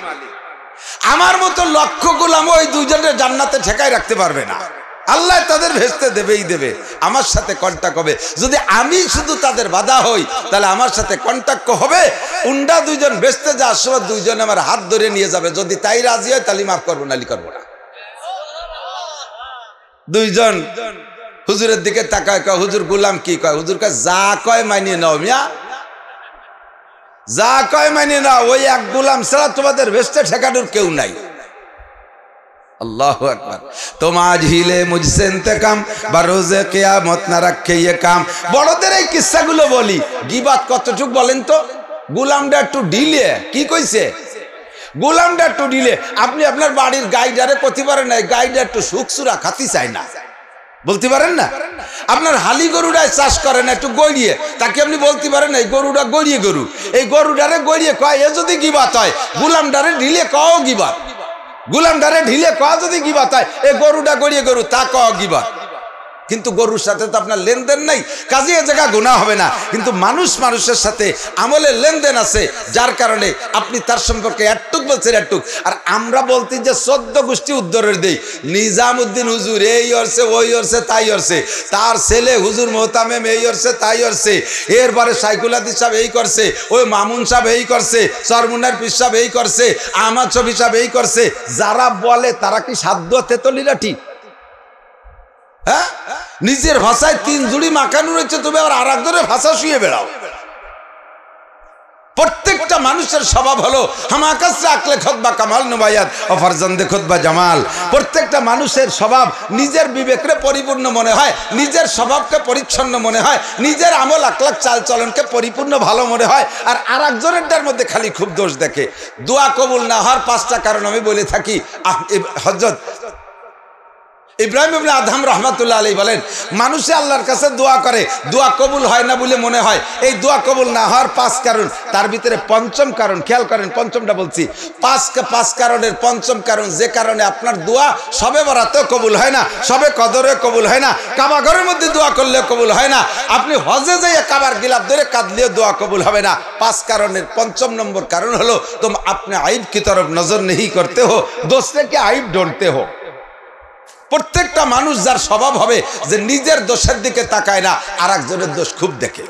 আমার মতো লক্ষ গোলামও ওই 2 জনের জান্নাতে ঠেকাই রাখতে পারবে না, আল্লাহ তাদের ভেস্তে দেবেই দেবে, আমার সাথে কন্টাক্ট হবে। যদি আমি শুধু তাদের বাধা হই তাহলে আমার সাথে কন্টাক্ট হবে, উন্ডা 2 জন ভেস্তে যাওয়ার সময় 2 জন আমার হাত ধরে নিয়ে যাবে, যদি তাই রাজি হয় তাহলে মাফ করবো, নালি করবো না। 2 জন হুজুরের দিকে তাকায়, কয় হুজুর গোলাম কি কয়? হুজুর কয় যা কয় মানিয়ে নাও মিয়া, যা কয় মানিয়ে নাও, ওই এক গোলাম ছাড়া তোমাদের ভেস্তে ঠেকানোর কেউ নাই। अल्लाह अकबर। तुम आज हिले मुझसे इंतकाम, बरोज़े क़यामत न रखे ये काम। বড়দের এই কিস্সাগুলো বলি, গীবাত কতটুক বলেন তো? গোলামটা একটু ঢিলে, কি কইছে? গোলামটা একটু ঢিলে, আপনি আপনার বাড়ির গাইডারে করতে পারেন না, গাইডা একটু সুখসুরা খাতি চায় না, বলতে পারেন না? আপনার হালি গরুটায় চাষ করে না, একটু গড়িয়ে, তাকে আপনি বলতে পারেন এই গরুটা গড়িয়ে গরু, এই গরুটারে গড়িয়ে কয়, এ যদি গীবাত হয়, গোলামটারে ঢিলে কও গীবাত, গোলামটারে ঢিলে কওয়া যদি গীবাত হয়, এই গরুটা গড়িয়ে গরু তা কওয়া গীবাত। কিন্তু গরুর সাথে তো আপনার লেনদেন নাই, কাজে এ জায়গা গুনাহ হবে না। কিন্তু মানুষ মানুষের সাথে আমলের লেনদেন আছে, যার কারণে আপনি তার সম্পর্কে একটুক বলছেন একটুক, আর আমরা বলতে যে 14 গোষ্ঠী উদ্ধারের দেই, নিজামউদ্দিন হুজুর এই অর্ছে ওই অর্ছে তাই অর্ছে, তার ছেলে হুজুর মোহতামেম এই অর্ছে তাই অর্ছে, এরপরে সাইকুল হাদিস সাহেব এই করছে, ওই মামুন সাহেব এই করছে, সরমুনার পীর সাহেব এই করছে, আহমদ শফি সাহেব এই করছে। যারা বলে তারা কি সাধ্য তেতলিরাটি? হ্যাঁ, নিজের ভাষায় 3 জুড়ি মাখানো রয়েছে, তুমি আবার আর একজনের ভাষা শুয়ে বেড়াও। প্রত্যেকটা মানুষের স্বভাব হলো হামাকাসে আকলে খুতবা কামাল নুবায়াত ও ফরজন্দে খুতবা জামাল। প্রত্যেকটা মানুষের স্বভাব নিজের বিবেককে পরিপূর্ণ মনে হয়, নিজের স্বভাবকে পরিচ্ছন্ন মনে হয়, নিজের আমল আকলাক চাল চলনকে পরিপূর্ণ ভালো মনে হয়, আর আরেকজনের মধ্যে খালি খুব দোষ দেখে। দোয়া কবুল না হওয়ার 5টা কারণ আমি বলে থাকি। হযরত ইব্রাহিম ইবনে আদহাম রহমাতুল্লাহ আলাইহি বলেন, মানুষে আল্লাহর কাছে দোয়া করে, দোয়া কবুল হয় না বলে মনে হয়। এই দোয়া কবুল না হওয়ার 5 কারণ, তার ভিতরে 5ম কারণ, খেয়াল করেন 5মটা বলছি, 5 কারণের 5ম কারণ, যে কারণে আপনার দোয়া সবে বরাতেও কবুল হয় না, সবে কদরে কবুল হয় না, কাবা ঘরের মধ্যে দোয়া করলেও কবুল হয় না, আপনি হজে যাইয়া কাবার গিলাফ ধরে কাঁদলেও দোয়া কবুল হবে না। 5 কারণের 5ম নম্বর কারণ হলো তুম আপনি আইব কি তরফ নজর नहीं करते हो, दूसरे के आइब ढूंढते हो। প্রত্যেকটা মানুষ যার স্বভাব হবে যে নিজের দোষের দিকে তাকায় না, আর একজনের দোষ খুব দেখে।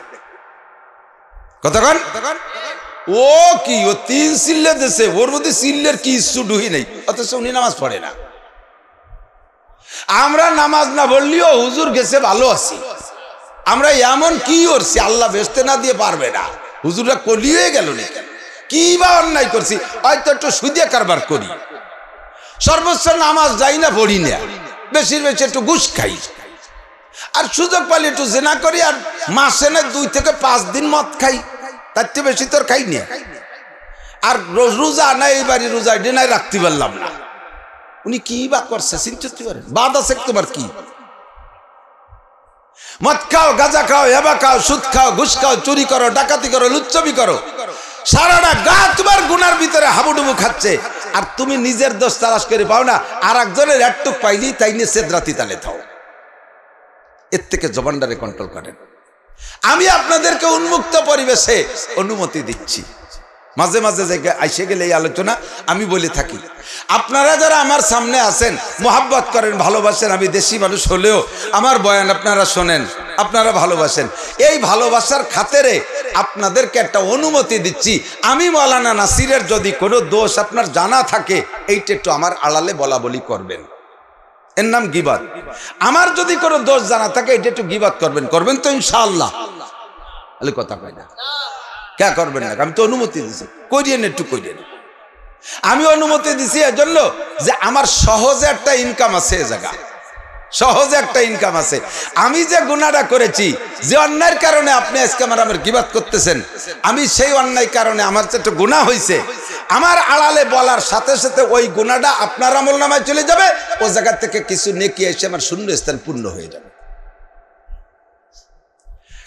কতক্ষণ ও কি, ও 3 সিল্লে দেশে, ওর মধ্যে সিল্লের কি ইস্যু ডুহি নেই, অথচ উনি নামাজ পড়ে না। আমরা নামাজ না পড়লেও হুজুর গেছে ভালো আছি, আমরা এমন কি করছি আল্লাহ বেহেশতে না দিয়ে পারবে না, হুজুররা কলি হয়ে গেল না, কি বা অন্যায় করছি, হয়তো একটু সুদে কারবার করি, সর্বোচ্চ নামাজ যাই না পড়ি না, বেশির বেশি একটু ঘুষ খাই, আর সুযোগ পাইলে একটু জেনা করি, আর মাসে না 2 থেকে 5 দিন মদ খাই, তার চেয়ে বেশি তোর খাই না। আর রোজা না, এই বাড়ি রোজা ডিনাই রাখতে পারলাম না। উনি কি বা করছে চিন্তা করেন, বাদ আছে তোমার কি? মদ খাও, গাঁজা খাও, হেবা খাও, সুদ খাও, ঘুষ খাও, চুরি করো, ডাকাতি করো, লুচ্ছবি করো, সারাটা গা তোমার গুনার ভিতরে হাবুডুবু খাচ্ছে, আর তুমি নিজের দোষ তালাশ করে পাও না, আর একজনের একটুক পাইলি তাই নিয়ে সেদরাতি তালে থাও। এর থেকে জবানটারে কন্ট্রোল করেন। আমি আপনাদেরকে উন্মুক্ত পরিবেশে অনুমতি দিচ্ছি, মাঝে মাঝে আইসে গেলে এই আলোচনা আমি বলে থাকি। আপনারা যারা আমার সামনে আছেন, মোহাব্বত করেন, ভালোবাসেন, আমি দেশি মানুষ হলেও আমার বয়ান আপনারা শোনেন, আপনারা ভালোবাসেন, এই ভালোবাসার খাতিরে আপনাদেরকে একটা অনুমতি দিচ্ছি। আমি মাওলানা নাসিরের যদি কোনো দোষ আপনার জানা থাকে, এইটা একটু আমার আড়ালে বলা বলি করবেন, এর নাম গীবত। আমার যদি কোনো দোষ জানা থাকে, এটা একটু গীবত করবেন, করবেন তো ইনশাআল্লাহ? তাহলে কথা কয় না, কে করবেন না? আমি তো অনুমতি দিছি, করিয়েন, একটু করিয়েন। আমি অনুমতি দিছি এজন্য যে আমার সহজে একটা ইনকাম আছে, এ জায়গা সহজে একটা ইনকাম আছে। আমি যে গুনাহটা করেছি, যে অন্যায়ের কারণে আপনি আজকে আমার গীবত করতেছেন, আমি সেই অন্যায় কারণে আমার যে একটা গুনাহ হয়েছে, আমার আড়ালে বলার সাথে সাথে ওই গুনাহটা আপনার আমলনামায় চলে যাবে, ও জায়গা থেকে কিছু নেকি এসে আমার শূন্য স্থান পূর্ণ হয়ে যাবে।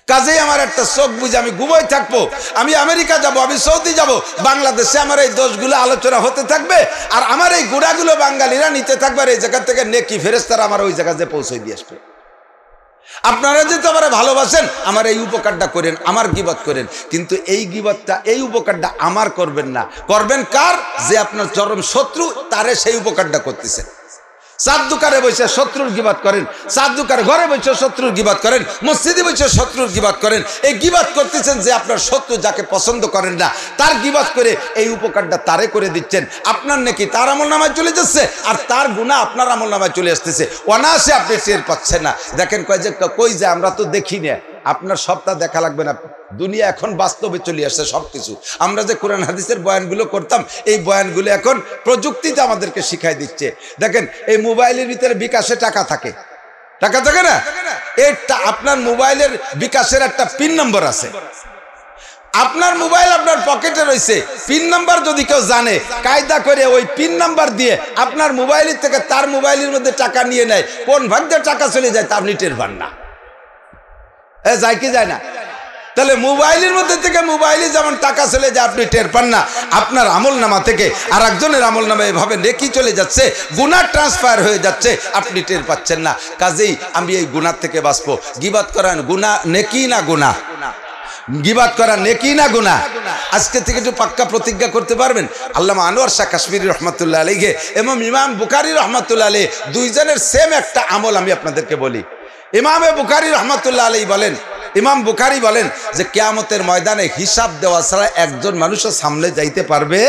কাজেই আমার একটা চোখ বুঝে আমি ঘুমোই থাকবো, আমি আমেরিকা যাব, আমি সৌদি যাব, বাংলাদেশে আমার এই দোষগুলো আলোচনা হতে থাকবে, আর আমার এই গুণাগুলো বাঙালিরা নিতে থাকবে, আর এই জায়গা থেকে নেকি ফেরেশতারা আমার ওই জায়গায় পৌঁছে দিয়ে আসবে। আপনারা যেহেতু আমার ভালোবাসেন, আমার এই উপকারটা করেন, আমার গীবত করেন, কিন্তু এই গীবতটা, এই উপকারটা আমার করবেন না। করবেন কার? যে আপনার চরম শত্রু, তারে সেই উপকারটা করতেছেন। চার দোকানে বসে শত্রুর গীবত করেন, চার দোকানে ঘরে বসে শত্রুর গীবত করেন, মসজিদে বসে শত্রুর গীবত করেন। এই গীবত করতেছেন যে আপনার শত্রু, যাকে পছন্দ করেন না, তার গীবত করে এই উপকারটা তারে করে দিচ্ছেন। আপনার নাকি তার আমলনামায় চলে যাচ্ছে, আর তার গুনাহ আপনার আমলনামায় চলে আসতেছে, অনায়াসে আপনি টের পাচ্ছেন না। দেখেন কই যে আমরা তো দেখি না, আপনার সবটা দেখা লাগবে না। দুনিয়া এখন বাস্তবে চলে আসছে সবকিছু। আমরা যে কোরআন হাদিসের বয়ানগুলো করতাম, এই বয়ানগুলো এখন প্রযুক্তিতে আমাদেরকে শিখাই দিচ্ছে। দেখেন, এই মোবাইলের ভিতরে বিকাশে টাকা থাকে, টাকা থাকে না? এই আপনার মোবাইলের বিকাশের একটা পিন নম্বর আছে। আপনার মোবাইল আপনার পকেটে রয়েছে, পিন নাম্বার যদি কেউ জানে, কায়দা করে ওই পিন নাম্বার দিয়ে আপনার মোবাইলের থেকে তার মোবাইলের মধ্যে টাকা নিয়ে নেয়, কোন ভাগ্যে টাকা চলে যায় তা আপনি টের পান না। যায় কি যায় না? তাহলে মোবাইলের মধ্যে থেকে মোবাইলে যেমন টাকা চলে যায় আপনি টের পান না, আপনার আমলনামা থেকে আর একজনের আমলনামা এভাবে নেকি চলে যাচ্ছে, গুনাহ ট্রান্সফার হয়ে যাচ্ছে, আপনি টের পাচ্ছেন না। কাজেই আমি এই গুনাহ থেকে বাঁচবো। গীবত করেন গুনাহ, নেকি না গুনাহ? গীবত করা নেকি না গুনাহ? আজকে থেকে একটু পাক্কা প্রতিজ্ঞা করতে পারবেন? আল্লামা আনোয়ার শাহ কাশ্মীরি রহমাতুল্লাহ আলাইহি এবং ইমাম বুখারী রহমাতুল্লাহ আলাইহি দুইজনের সেম একটা আমল আমি আপনাদেরকে বলি। ইমাম বুখারী রহমাতুল্লাহ আলাইহি বলেন, ইমাম বুখারী বলেন যে কিয়ামতের ময়দানে হিসাব দেওয়া ছাড়া একজন মানুষও সামনে যাইতে পারবে